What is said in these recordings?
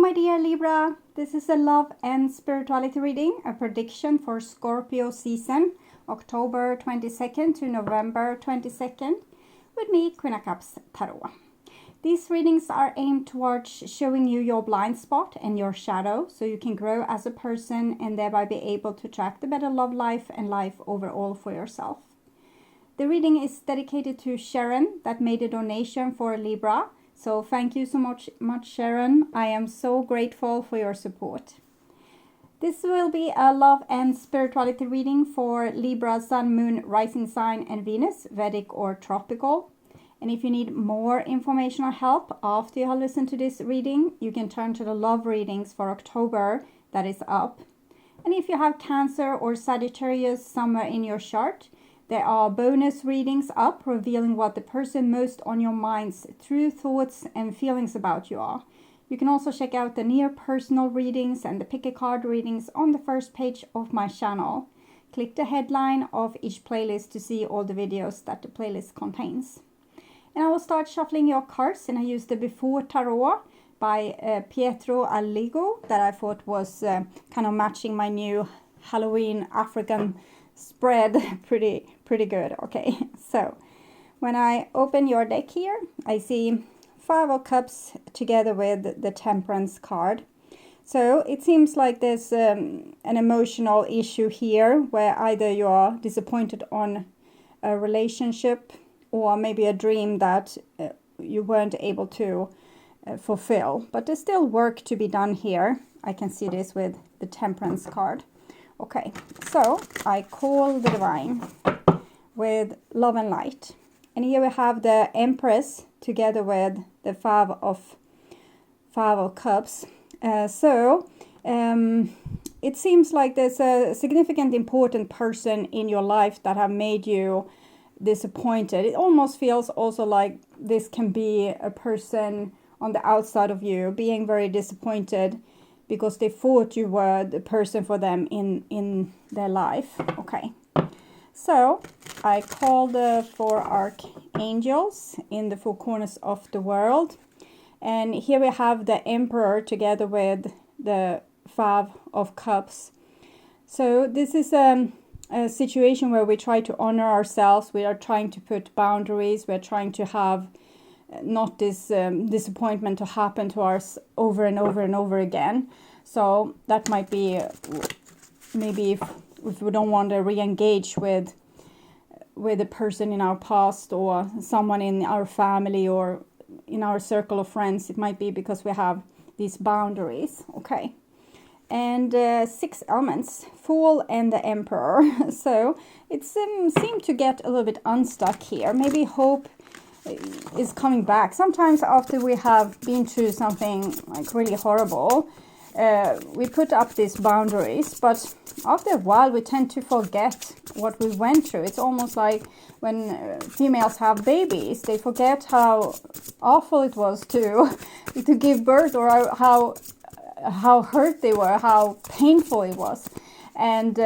my dear Libra, this is a love and spirituality reading, a prediction for Scorpio season, October 22nd to November 22nd, with me, Queen of Cups Tarot. These readings are aimed towards showing you your blind spot and your shadow, so you can grow as a person and thereby be able to attract a better love life and life overall for yourself. The reading is dedicated to Sharon that made a donation for Libra. So thank you so much, Sharon. I am so grateful for your support. This will be a love and spirituality reading for Libra, Sun, Moon, Rising Sign, and Venus, Vedic or Tropical. And if you need more information or help after you have listened to this reading, you can turn to the love readings for October that is up. And if you have Cancer or Sagittarius somewhere in your chart, there are bonus readings up revealing what the person most on your mind's true thoughts and feelings about you are. You can also check out the near personal readings and the pick a card readings on the first page of my channel. Click the headline of each playlist to see all the videos that the playlist contains. And I will start shuffling your cards, and I used the Before Tarot by Pietro Alligo that I thought was kind of matching my new Halloween African spread pretty good. Okay, so when I open your deck here, I see 5 of Cups together with the Temperance card. So it seems like there's an emotional issue here where either you are disappointed on a relationship or maybe a dream that you weren't able to fulfill. But there's still work to be done here. I can see this with the Temperance card. Okay, so I call the Divine with Love and Light. And here we have the Empress together with the Five of Cups. It seems like there's a significant important person in your life that have made you disappointed. It almost feels also like this can be a person on the outside of you being very disappointed because they thought you were the person for them in their life. Okay, so I call the 4 archangels in the 4 corners of the world. And here we have the Emperor together with the 5 of Cups. So this is a situation where we try to honor ourselves. We are trying to put boundaries. We're trying to have not this disappointment to happen to us over and over and over again. So that might be maybe if we don't want to re-engage with a person in our past or someone in our family or in our circle of friends, it might be because we have these boundaries. Okay, and 6 elements, Fool and the Emperor. So it seemed to get a little bit unstuck here. Maybe hope is coming back. Sometimes after we have been through something like really horrible, we put up these boundaries, but after a while we tend to forget what we went through. It's almost like when females have babies, they forget how awful it was to give birth, or how hurt they were, how painful it was, and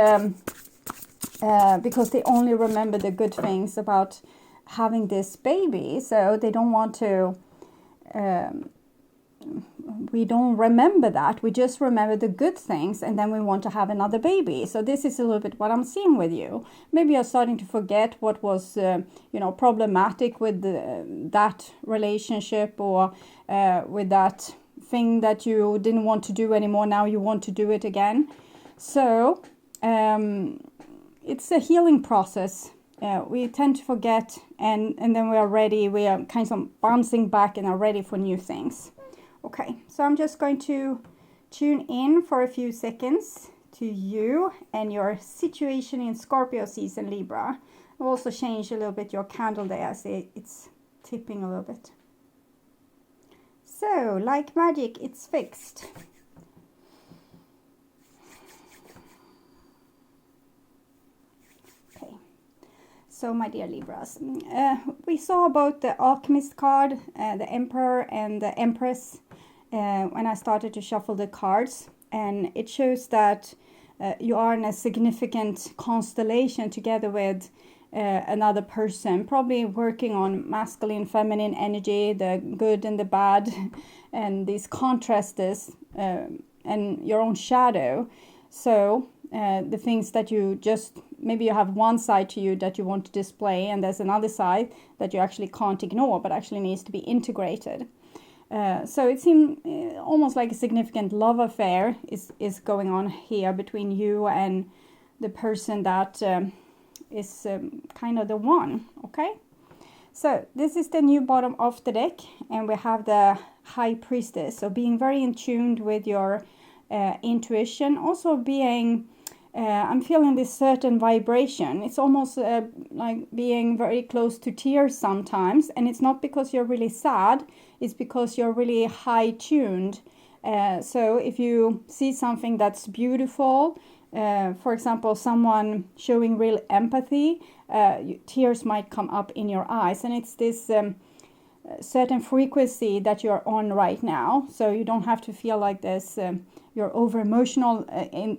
because they only remember the good things about having this baby, so they don't want to we don't remember that. We just remember the good things, and then we want to have another baby. So this is a little bit what I'm seeing with you. Maybe you're starting to forget what was problematic with that relationship, or with that thing that you didn't want to do anymore. Now you want to do it again. So it's a healing process. We tend to forget, and then we are ready. We are kind of bouncing back and are ready for new things. Okay, so I'm just going to tune in for a few seconds to you and your situation in Scorpio season, Libra. I'll also change a little bit your candle there. I see it's tipping a little bit. So, like magic, it's fixed. So, my dear Libras, we saw about the Alchemist card, the Emperor and the Empress when I started to shuffle the cards. And it shows that you are in a significant constellation together with another person, probably working on masculine, feminine energy, the good and the bad, and these contrasts and your own shadow. So the things that you just, maybe you have one side to you that you want to display, and there's another side that you actually can't ignore, but actually needs to be integrated. So it seems almost like a significant love affair is going on here between you and the person that is kind of the one, okay? So this is the new bottom of the deck, and we have the High Priestess. So being very in tune with your intuition, also being, I'm feeling this certain vibration. It's almost like being very close to tears sometimes, and it's not because you're really sad, it's because you're really high tuned. So if you see something that's beautiful, for example, someone showing real empathy, tears might come up in your eyes, and it's this certain frequency that you're on right now. So you don't have to feel like this, you're over emotional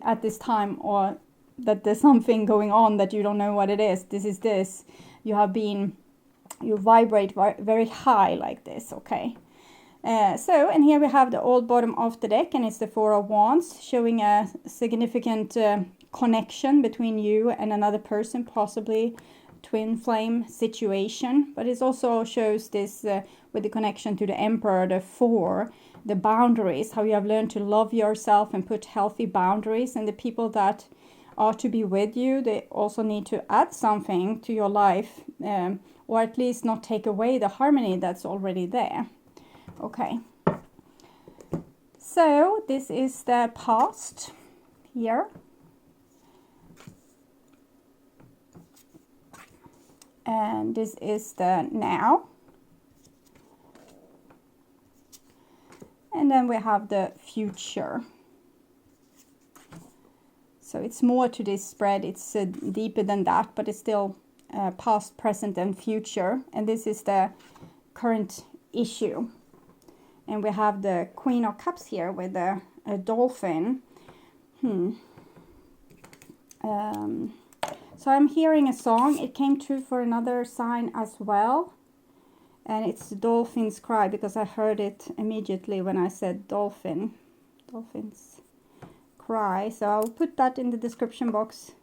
at this time, or that there's something going on that you don't know what it is. This is this. You vibrate very high like this, okay? So, and here we have the old bottom of the deck, and it's the Four of Wands, showing a significant connection between you and another person, possibly twin flame situation. But it also shows this with the connection to the Emperor, the Four, the boundaries, how you have learned to love yourself and put healthy boundaries. And the people that are to be with you, they also need to add something to your life, or at least not take away the harmony that's already there. Okay, so this is the past here, and this is the now, and then we have the future. So it's more to this spread, it's deeper than that, but it's still past, present, and future. And this is the current issue. And we have the Queen of Cups here with a dolphin. So I'm hearing a song. It came true for another sign as well. And it's Dolphin's Cry, because I heard it immediately when I said dolphin. Dolphin's Cry. So I'll put that in the description box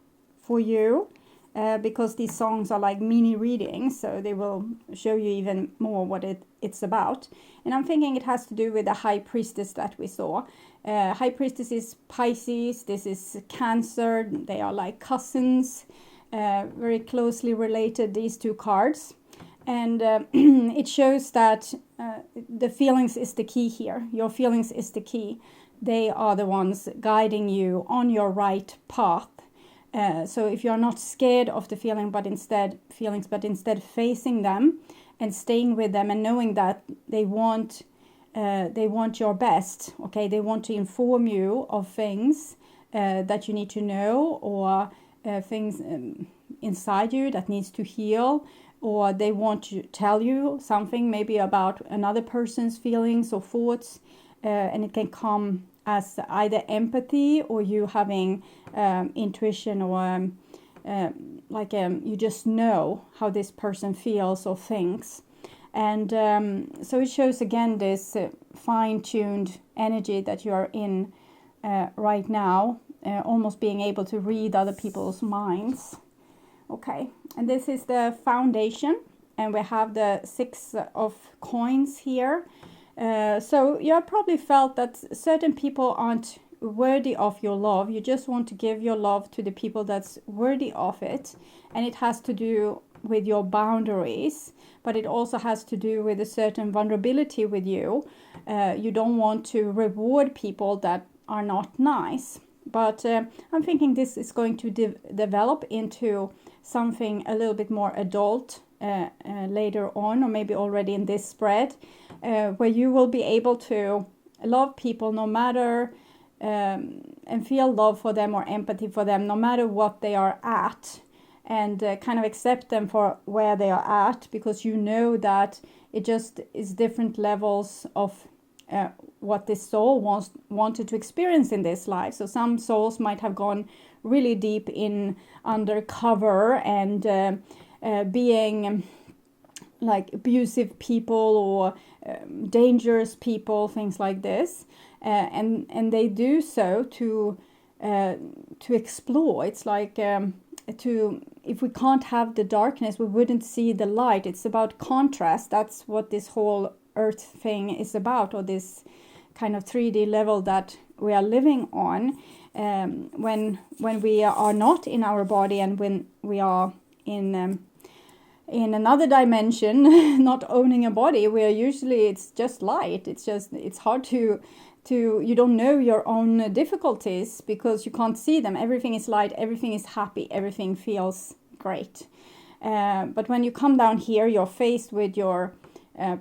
for you. Because these songs are like mini readings, so they will show you even more what it's about. And I'm thinking it has to do with the High Priestess that we saw. High Priestess is Pisces, this is Cancer, they are like cousins, very closely related, these two cards. And it shows that the feelings is the key here. Your feelings is the key. They are the ones guiding you on your right path. So if you're not scared of the feelings, but instead facing them and staying with them and knowing that they want your best, okay? They want to inform you of things that you need to know, or things inside you that needs to heal, or they want to tell you something maybe about another person's feelings or thoughts, and it can come as either empathy or you having intuition, or you just know how this person feels or thinks. And so it shows again this fine-tuned energy that you are in right now, almost being able to read other people's minds. Okay, and this is the foundation, and we have the Six of Coins here. So you have probably felt that certain people aren't worthy of your love. You just want to give your love to the people that's worthy of it. And it has to do with your boundaries, but it also has to do with a certain vulnerability with you. You don't want to reward people that are not nice. But I'm thinking this is going to develop into something a little bit more adult later on, or maybe already in this spread, where you will be able to love people no matter, and feel love for them or empathy for them no matter what they are at, and kind of accept them for where they are at, because you know that it just is different levels of what this soul wanted to experience in this life. So some souls might have gone really deep in undercover and being like abusive people or dangerous people, things like this, and they do so to explore. It's like if we can't have the darkness, we wouldn't see the light. It's about contrast. That's what this whole earth thing is about, or this kind of 3D level that we are living on, when we are not in our body, and when we are in another dimension, not owning a body, where usually it's just light. It's hard to you don't know your own difficulties because you can't see them. Everything is light, everything is happy, everything feels great. But when you come down here, you're faced with your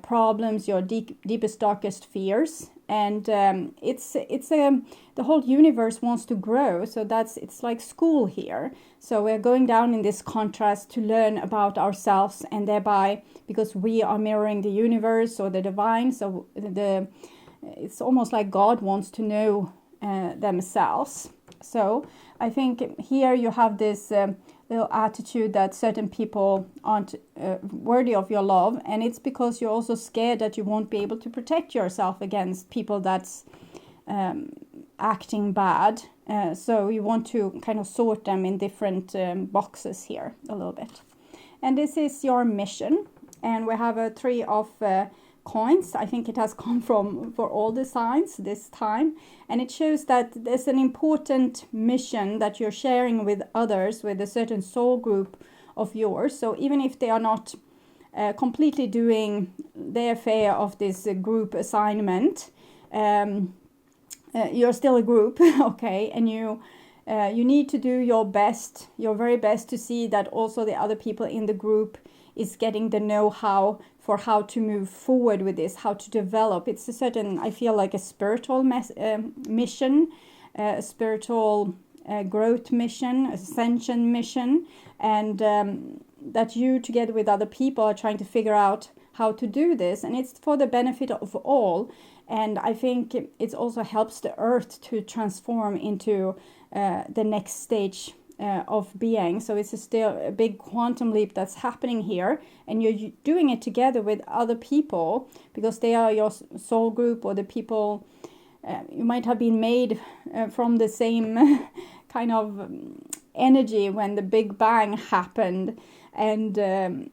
problems, your deepest, darkest fears, and the whole universe wants to grow. So it's like school here. So we're going down in this contrast to learn about ourselves, and thereby, because we are mirroring the universe or the divine, so it's almost like God wants to know themselves. So I think here you have this little attitude that certain people aren't worthy of your love, and it's because you're also scared that you won't be able to protect yourself against people that's acting bad. So you want to kind of sort them in different boxes here a little bit. And this is your mission, and we have a 3 of coins. I think it has come for all the signs this time, and it shows that there's an important mission that you're sharing with others, with a certain soul group of yours. So even if they are not completely doing their share of this group assignment, you're still a group, okay, and you need to do your best, your very best, to see that also the other people in the group is getting the know-how for how to move forward with this, how to develop. It's a certain, I feel like a spiritual mission, a spiritual growth mission, ascension mission, and that you together with other people are trying to figure out how to do this, and it's for the benefit of all. And I think it also helps the earth to transform into the next stage of being. So it's still a big quantum leap that's happening here, and you're doing it together with other people because they are your soul group, or the people you might have been made from the same kind of energy when the Big Bang happened, and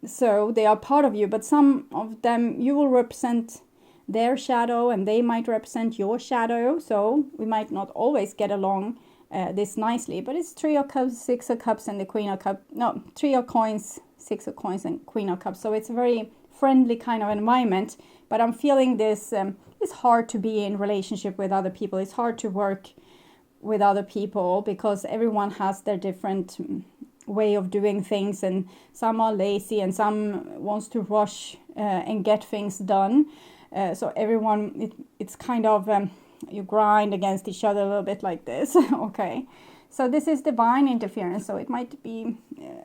so they are part of you. But some of them you will represent their shadow, and they might represent your shadow, so we might not always get along this nicely. But it's 3 of Cups, 6 of Cups, and the Queen of Cups. No, 3 of Coins, 6 of Coins, and Queen of Cups. So it's a very friendly kind of environment. But I'm feeling this, it's hard to be in relationship with other people. It's hard to work with other people because everyone has their different way of doing things, and some are lazy and some wants to rush and get things done. So everyone, it's kind of, you grind against each other a little bit like this, okay? So this is divine interference, so it might be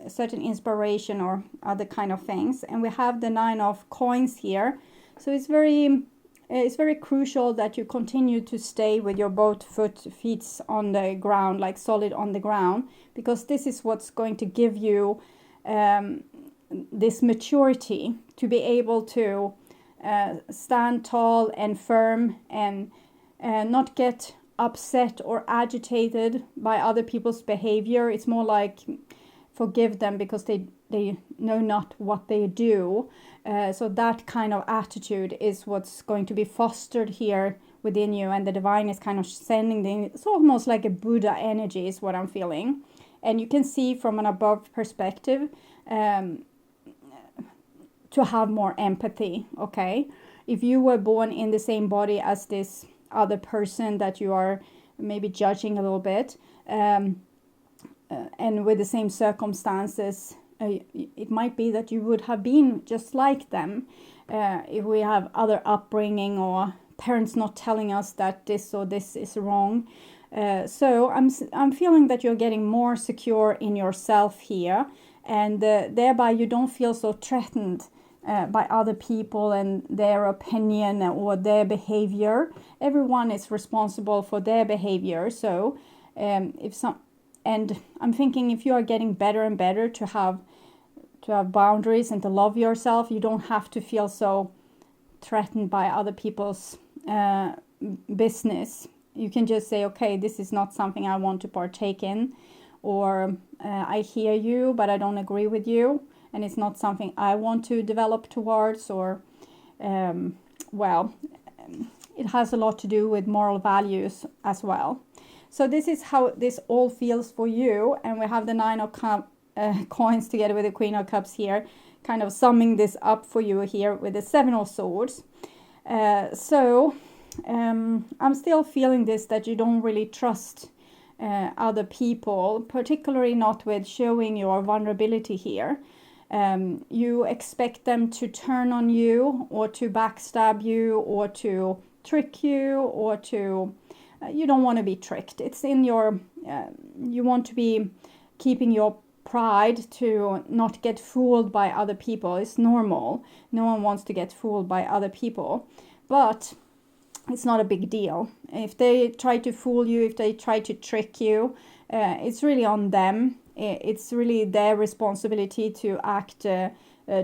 a certain inspiration or other kind of things. And we have the 9 of Coins here. So it's very crucial that you continue to stay with your both feet on the ground, like solid on the ground, because this is what's going to give you this maturity to be able to stand tall and firm, and not get upset or agitated by other people's behavior. It's more like forgive them because they know not what they do. So that kind of attitude is what's going to be fostered here within you, and the divine is kind of sending it's almost like a Buddha energy is what I'm feeling. And you can see from an above perspective to have more empathy, okay? If you were born in the same body as this other person that you are maybe judging a little bit, and with the same circumstances, it might be that you would have been just like them. If we have other upbringing or parents not telling us that this or this is wrong. So I'm feeling that you're getting more secure in yourself here, and thereby you don't feel so threatened by other people and their opinion or their behavior. Everyone is responsible for their behavior. So and I'm thinking if you are getting better and better to to have boundaries and to love yourself. You don't have to feel so threatened by other people's business. You can just say, okay, this is not something I want to partake in, or I hear you, but I don't agree with you, and it's not something I want to develop towards, or it has a lot to do with moral values as well. So this is how this all feels for you, and we have the 9 of coins together with the Queen of Cups here, kind of summing this up for you here with the 7 of Swords. I'm still feeling this, that you don't really trust other people, particularly not with showing your vulnerability here. You expect them to turn on you, or to backstab you, or to trick you, or to... you don't want to be tricked. It's in your... you want to be keeping your pride to not get fooled by other people. It's normal. No one wants to get fooled by other people. But it's not a big deal. If they try to fool you, if they try to trick you, it's really on them. It's really their responsibility to act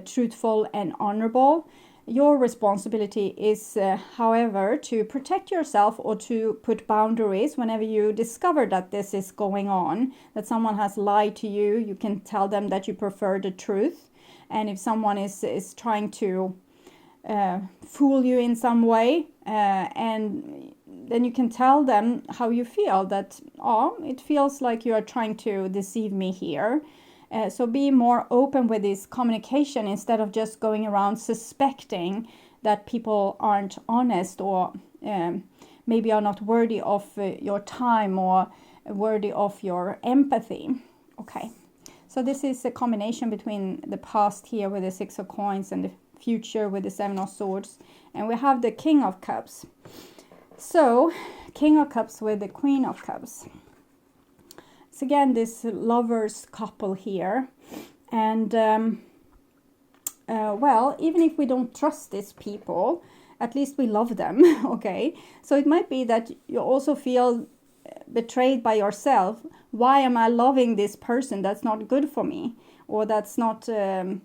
truthful and honorable. Your responsibility is, however, to protect yourself, or to put boundaries whenever you discover that this is going on, that someone has lied to you. You can tell them that you prefer the truth. And if someone is trying to fool you in some way, and then you can tell them how you feel, that, oh, it feels like you are trying to deceive me here. So be more open with this communication, instead of just going around suspecting that people aren't honest, or maybe are not worthy of your time, or worthy of your empathy. Okay, so this is a combination between the past here with the 6 of coins and the future with the 7 of swords. And we have the King of Cups. So, King of Cups with the Queen of Cups. So again, this lovers couple here. And, well, even if we don't trust these people, at least we love them, okay? So it might be that you also feel betrayed by yourself. Why am I loving this person that's not good for me? Or that's not, you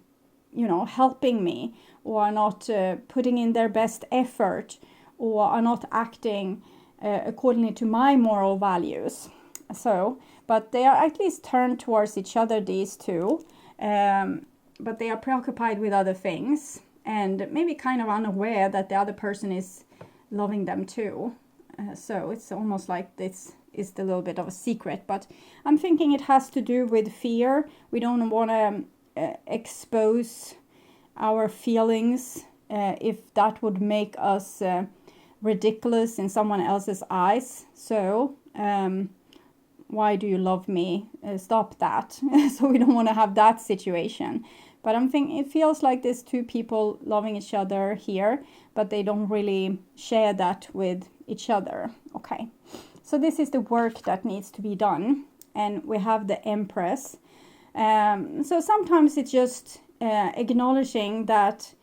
know, helping me? Or are not putting in their best effort? Or are not acting accordingly to my moral values? So, but they are at least turned towards each other, these two. But they are preoccupied with other things. And maybe kind of unaware that the other person is loving them too. So it's almost like this is a little bit of a secret. But I'm thinking it has to do with fear. We don't want to expose our feelings if that would make us ridiculous in someone else's eyes. So why do you love me? Stop that. So we don't want to have that situation. But I'm thinking it feels like there's two people loving each other here, but they don't really share that with each other. Okay, so this is the work that needs to be done. And we have the Empress. So sometimes it's just acknowledging that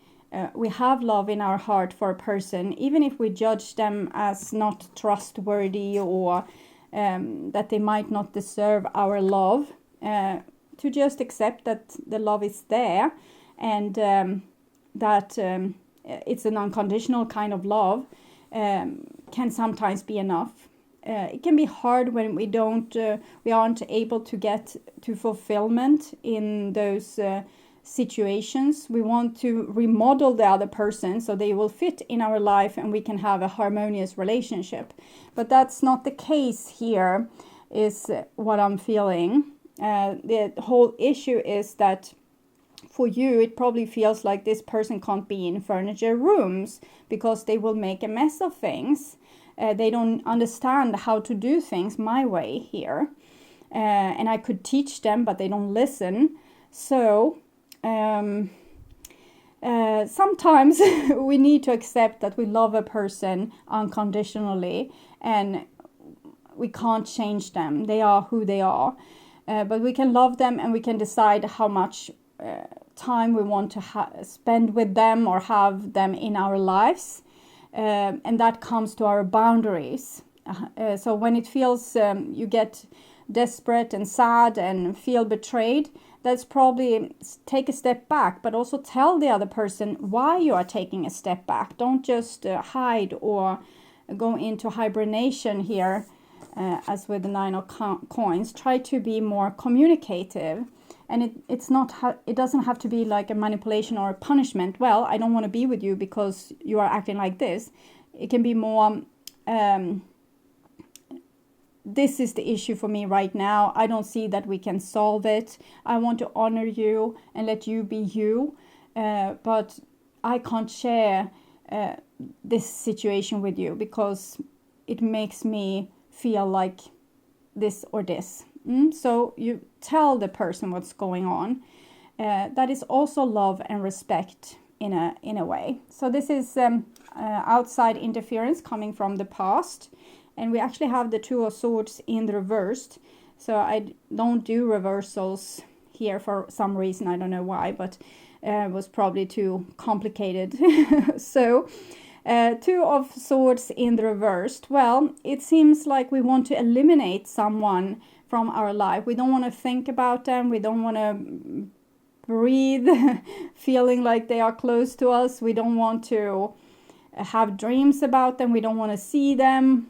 we have love in our heart for a person, even if we judge them as not trustworthy, or that they might not deserve our love. To just accept that the love is there, and that it's an unconditional kind of love can sometimes be enough. It can be hard when we aren't able to get to fulfillment in those situations. We want to remodel the other person so they will fit in our life and we can have a harmonious relationship. But that's not the case here, is what I'm feeling. The whole issue is that for you it probably feels like this person can't be in furniture rooms because they will make a mess of things. They don't understand how to do things my way here, and I could teach them, but they don't listen. So sometimes we need to accept that we love a person unconditionally and we can't change them. They are who they are. But we can love them, and we can decide how much time we want to spend with them or have them in our lives. And that comes to our boundaries. So when it feels you get desperate and sad and feel betrayed, that's probably take a step back, but also tell the other person why you are taking a step back. Don't just hide or go into hibernation here, as with the 9 of coins. Try to be more communicative. And it doesn't have to be like a manipulation or a punishment. Well, I don't want to be with you because you are acting like this. It can be more, this is the issue for me right now. I don't see that we can solve it. I want to honor you and let you be you. But I can't share this situation with you because it makes me feel like this or this. So you tell the person what's going on. That is also love and respect in a way. So this is outside interference coming from the past. And we actually have the 2 of Swords in the reversed. So I don't do reversals here for some reason. I don't know why, but it was probably too complicated. So 2 of Swords in the reversed. Well, it seems like we want to eliminate someone from our life. We don't want to think about them. We don't want to breathe feeling like they are close to us. We don't want to have dreams about them. We don't want to see them.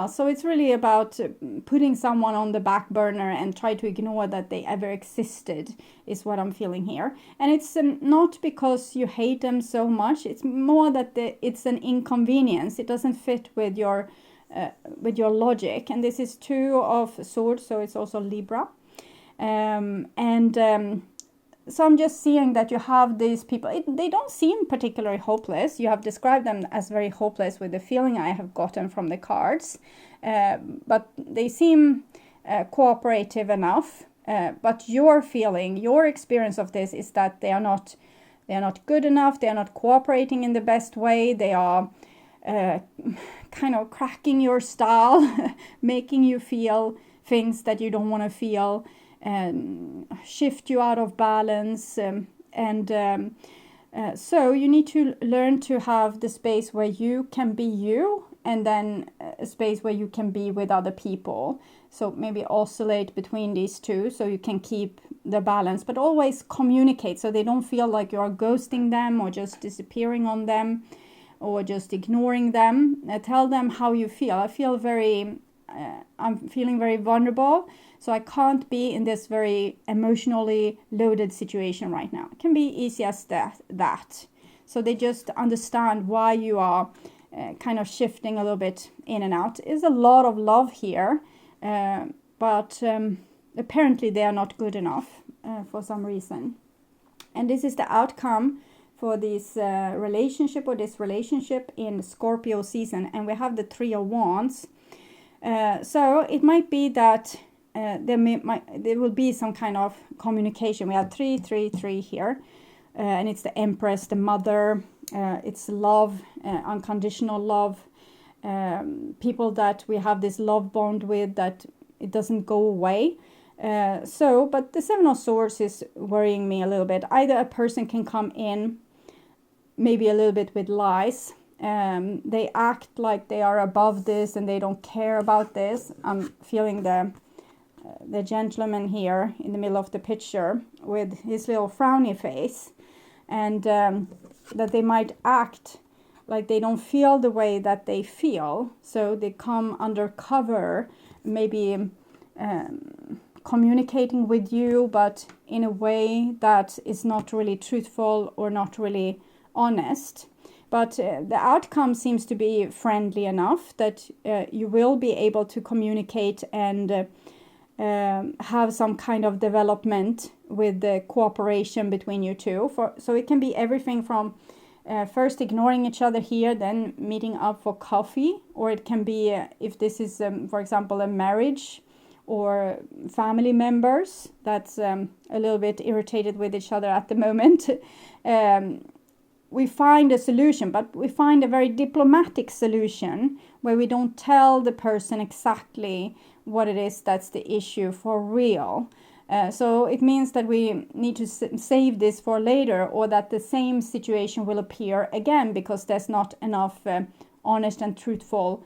So it's really about putting someone on the back burner and try to ignore that they ever existed, is what I'm feeling here. And it's not because you hate them so much. It's more that it's an inconvenience. It doesn't fit with your logic. And this is 2 of Swords, so it's also Libra. So I'm just seeing that you have these people. They don't seem particularly hopeless. You have described them as very hopeless with the feeling I have gotten from the cards. But they seem cooperative enough. But your feeling, your experience of this is that they are not good enough. They are not cooperating in the best way. They are kind of cracking your style, making you feel things that you don't want to feel, and shift you out of balance. So you need to learn to have the space where you can be you, and then a space where you can be with other people. So maybe oscillate between these 2 so you can keep the balance, but always communicate so they don't feel like you are ghosting them or just disappearing on them or just ignoring them. Tell them how you feel. I'm feeling very vulnerable, so I can't be in this very emotionally loaded situation right now. It can be easy as that. So they just understand why you are kind of shifting a little bit in and out. There's a lot of love here, but apparently they are not good enough for some reason. And this is the outcome for this relationship in Scorpio season. And we have the 3 of Wands. So it might be that there will be some kind of communication. We have 3, 3, 3 here. And it's the Empress, the mother. It's love, unconditional love. People that we have this love bond with, that it doesn't go away. But the 7 of Swords is worrying me a little bit. Either a person can come in maybe a little bit with lies. They act like they are above this and they don't care about this. I'm feeling the gentleman here in the middle of the picture with his little frowny face, and that they might act like they don't feel the way that they feel. So they come undercover, maybe communicating with you, but in a way that is not really truthful or not really honest. But the outcome seems to be friendly enough that you will be able to communicate and have some kind of development with the cooperation between you 2. So it can be everything from first ignoring each other here, then meeting up for coffee, or it can be if this is, for example, a marriage or family members that's a little bit irritated with each other at the moment. We find a solution, but we find a very diplomatic solution where we don't tell the person exactly what it is that's the issue for real. So it means that we need to save this for later, or that the same situation will appear again because there's not enough honest and truthful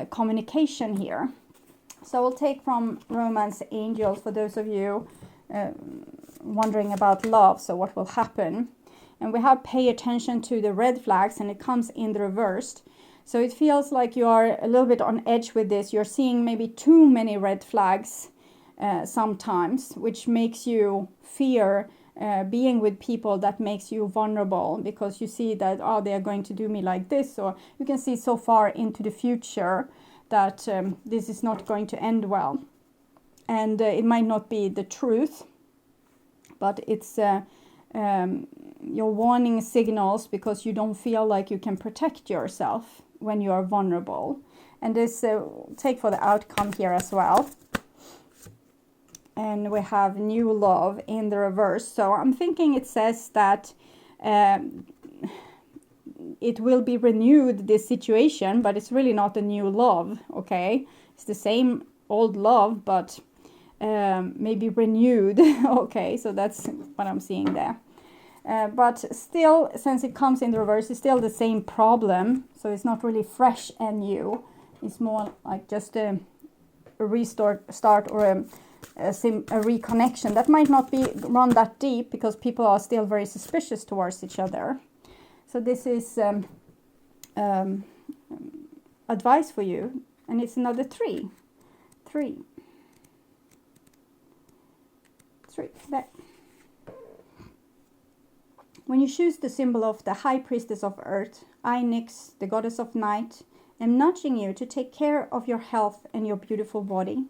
communication here. So we'll take from Romance Angels for those of you wondering about love, so what will happen. And we have pay attention to the red flags, and it comes in the reversed. So it feels like you are a little bit on edge with this. You're seeing maybe too many red flags sometimes, which makes you fear being with people that makes you vulnerable, because you see that, oh, they are going to do me like this, or you can see so far into the future that this is not going to end well. And it might not be the truth, but it's your warning signals, because you don't feel like you can protect yourself when you are vulnerable. And this take for the outcome here as well. And we have new love in the reverse. So I'm thinking it says that it will be renewed, this situation, but it's really not a new love, okay? It's the same old love, but maybe renewed, okay? So that's what I'm seeing there. But still, since it comes in the reverse, it's still the same problem. So it's not really fresh and new. It's more like just a start, or a reconnection that might not be run that deep, because people are still very suspicious towards each other. So this is advice for you, and it's another three there. When you choose the symbol of the High Priestess of Earth, I, Nyx, the Goddess of Night, am nudging you to take care of your health and your beautiful body.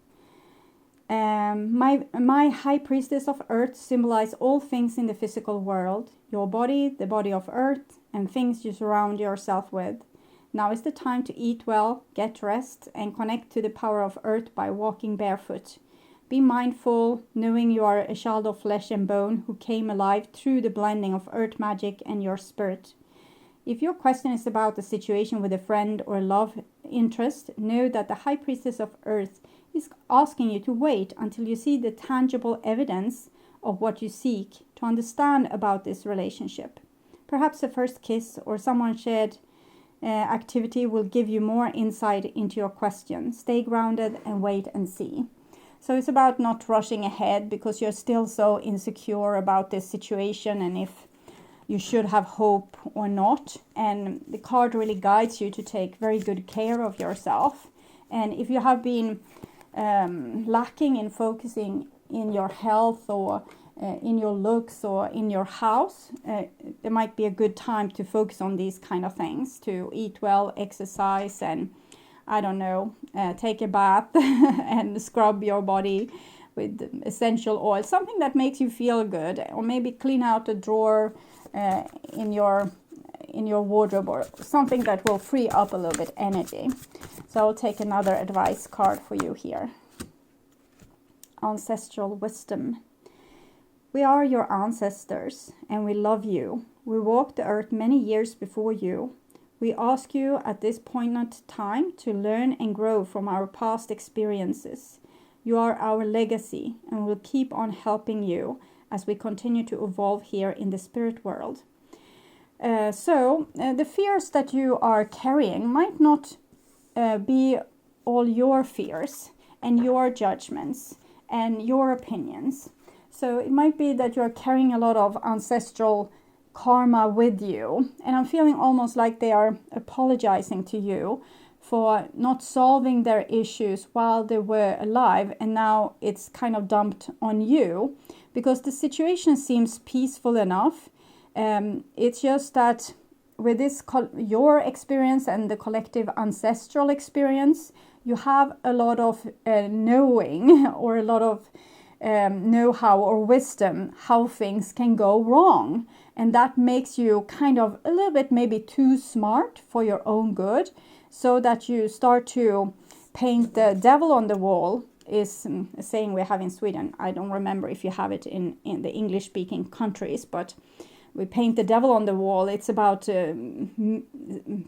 My High Priestess of Earth symbolize all things in the physical world, your body, the body of Earth, and things you surround yourself with. Now is the time to eat well, get rest, and connect to the power of Earth by walking barefoot. Be mindful, knowing you are a child of flesh and bone who came alive through the blending of Earth magic and your spirit. If your question is about the situation with a friend or love interest, know that the High Priestess of Earth is asking you to wait until you see the tangible evidence of what you seek to understand about this relationship. Perhaps a first kiss or someone shared activity will give you more insight into your question. Stay grounded and wait and see. So it's about not rushing ahead, because you're still so insecure about this situation and if you should have hope or not. And the card really guides you to take very good care of yourself. And if you have been lacking in focusing in your health, or in your looks, or in your house, there might be a good time to focus on these kind of things, to eat well, exercise, and I don't know, take a bath and scrub your body with essential oil, something that makes you feel good, or maybe clean out a drawer in your wardrobe, or something that will free up a little bit energy. So I'll take another advice card for you here. Ancestral wisdom. We are your ancestors, and we love you. We walked the earth many years before you. We ask you at this point in time to learn and grow from our past experiences. You are our legacy, and we'll keep on helping you as we continue to evolve here in the spirit world. So the fears that you are carrying might not be all your fears and your judgments and your opinions. So it might be that you're carrying a lot of ancestral karma with you, and I'm feeling almost like they are apologizing to you for not solving their issues while they were alive, and now it's kind of dumped on you because the situation seems peaceful enough. It's just that with this your experience and the collective ancestral experience, you have a lot of knowing, or a lot of know-how or wisdom how things can go wrong, and that makes you kind of a little bit maybe too smart for your own good, so that you start to paint the devil on the wall, is a saying we have in Sweden. I don't remember if you have it in the English speaking countries, but we paint the devil on the wall. It's about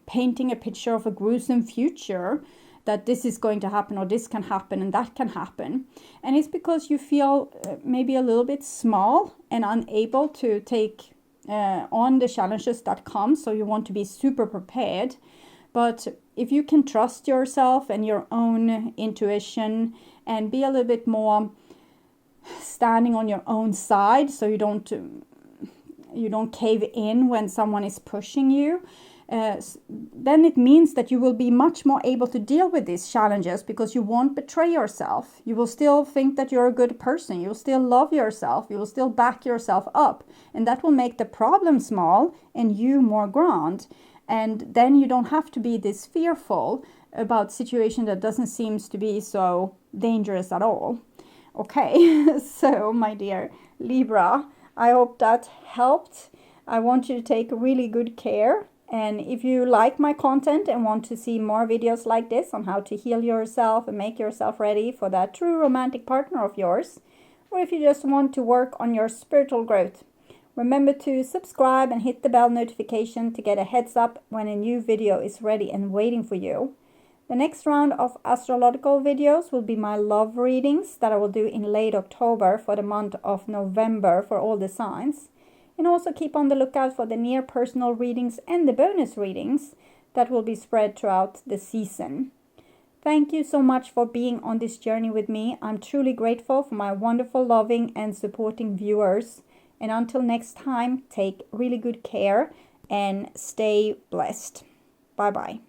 painting a picture of a gruesome future, that this is going to happen, or this can happen, and that can happen. And it's because you feel maybe a little bit small and unable to take on the challenges that come, so you want to be super prepared. But if you can trust yourself and your own intuition, and be a little bit more standing on your own side, so you don't cave in when someone is pushing you, then it means that you will be much more able to deal with these challenges, because you won't betray yourself. You will still think that you're a good person. You will still love yourself. You will still back yourself up. And that will make the problem small and you more grand. And then you don't have to be this fearful about situation that doesn't seem to be so dangerous at all. Okay, so my dear Libra, I hope that helped. I want you to take really good care. And if you like my content and want to see more videos like this on how to heal yourself and make yourself ready for that true romantic partner of yours, or if you just want to work on your spiritual growth, remember to subscribe and hit the bell notification to get a heads up when a new video is ready and waiting for you. The next round of astrological videos will be my love readings that I will do in late October for the month of November for all the signs. And also keep on the lookout for the near personal readings and the bonus readings that will be spread throughout the season. Thank you so much for being on this journey with me. I'm truly grateful for my wonderful, loving and supporting viewers. And until next time, take really good care and stay blessed. Bye-bye.